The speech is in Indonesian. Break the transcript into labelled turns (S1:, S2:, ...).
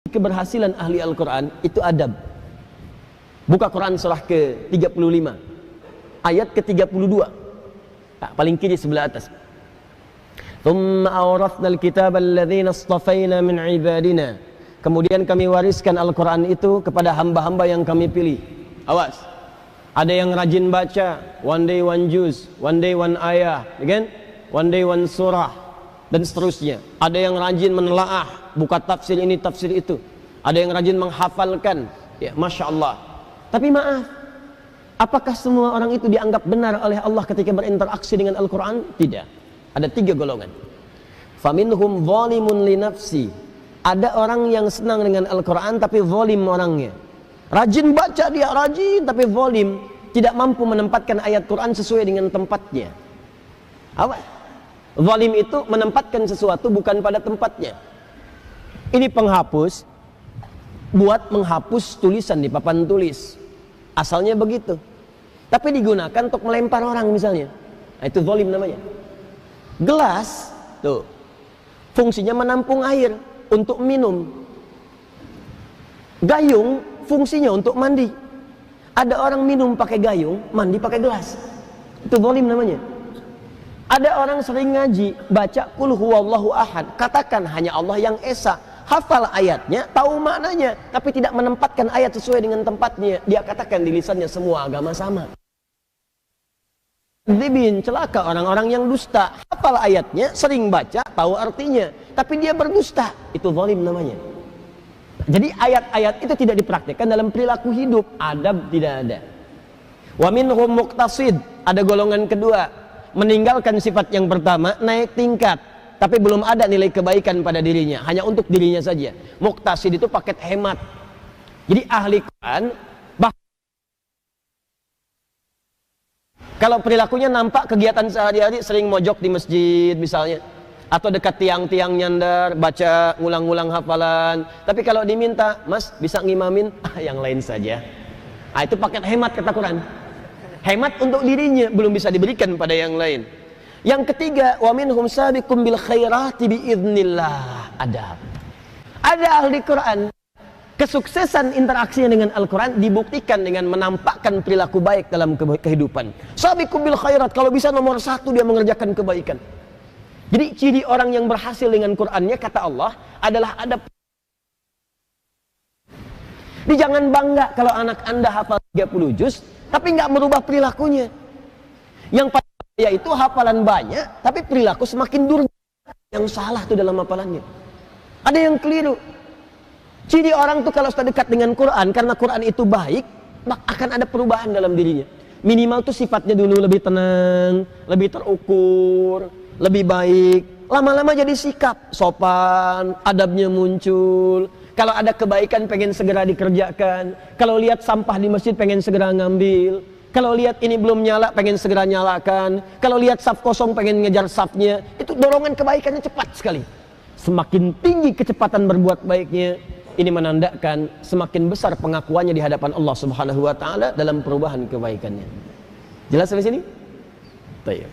S1: Keberhasilan ahli Al-Quran itu adab. Buka Quran surah ke-35 ayat ke-32, paling kiri sebelah atas. Thumma awrathnal kitaba alladhina istafaina min ibadina. Kemudian kami wariskan Al-Quran itu kepada hamba-hamba yang kami pilih. Awas, ada yang rajin baca, one day one juz, one day one ayah, kan? One day one surah, dan seterusnya. Ada yang rajin menelaah, buka tafsir ini, tafsir itu. Ada yang rajin menghafalkan, ya, Masya Allah. Tapi maaf, apakah semua orang itu dianggap benar oleh Allah ketika berinteraksi dengan Al-Quran? Tidak. Ada 3 golongan. Faminhum zalimun li nafsi. Ada orang yang senang dengan Al-Quran tapi zalim orangnya. Rajin baca dia, rajin, tapi zalim, tidak mampu menempatkan ayat Quran sesuai dengan tempatnya. Apa? Zalim itu menempatkan sesuatu bukan pada tempatnya. Ini penghapus buat menghapus tulisan di papan tulis, asalnya begitu, tapi digunakan untuk melempar orang misalnya. Nah, itu zalim namanya. Gelas tuh fungsinya menampung air untuk minum. Gayung fungsinya untuk mandi. Ada orang minum pakai gayung, mandi pakai gelas. Itu zalim namanya. Ada orang sering ngaji, baca qul huwallahu ahad, katakan hanya Allah yang esa, hafal ayatnya, tahu maknanya, tapi tidak menempatkan ayat sesuai dengan tempatnya. Dia katakan di lisannya semua agama sama. Dibin, celaka orang-orang yang dusta, hafal ayatnya, sering baca, tahu artinya, tapi dia berdusta. Itu zalim namanya. Jadi ayat-ayat itu tidak dipraktikkan dalam perilaku hidup, adab tidak ada. Wa minhum muqtasid, ada golongan kedua, meninggalkan sifat yang pertama, naik tingkat, tapi belum ada nilai kebaikan pada dirinya, hanya untuk dirinya saja. Muqtasid itu paket hemat. Jadi ahli Quran, kalau perilakunya nampak kegiatan sehari-hari sering mojok di masjid misalnya, atau dekat tiang-tiang nyandar, baca ngulang-ngulang hafalan, tapi kalau diminta, Mas bisa ngimamin, yang lain saja. Nah, itu paket hemat kata Quran. Hemat untuk dirinya, belum bisa diberikan pada yang lain. Yang ketiga, wa minhum sabiqum bil khairati biiznillah. Ada ahli Quran, kesuksesan interaksinya dengan Al-Quran dibuktikan dengan menampakkan perilaku baik dalam kehidupan. Sabiqum bil khairat, kalau bisa nomor 1 dia mengerjakan kebaikan. Jadi ciri orang yang berhasil dengan Qurannya, kata Allah, adalah adab. Jadi jangan bangga kalau anak Anda hafal 30 juz tapi nggak merubah perilakunya. Yang paling bahaya itu hafalan banyak tapi perilaku semakin durjana. Yang salah tuh dalam hafalannya. Ada yang keliru. Ciri orang tuh kalau sudah dekat dengan Quran, karena Quran itu baik, akan ada perubahan dalam dirinya. Minimal tuh sifatnya dulu lebih tenang, lebih terukur, lebih baik. Lama-lama jadi sikap, sopan, adabnya muncul. Kalau ada kebaikan pengen segera dikerjakan. Kalau lihat sampah di masjid pengen segera ngambil. Kalau lihat ini belum nyala pengen segera nyalakan. Kalau lihat saf kosong pengen ngejar safnya. Itu dorongan kebaikannya cepat sekali. Semakin tinggi kecepatan berbuat baiknya, ini menandakan semakin besar pengakuannya di hadapan Allah Subhanahu wa taala dalam perubahan kebaikannya. Jelas sampai sini? Baik.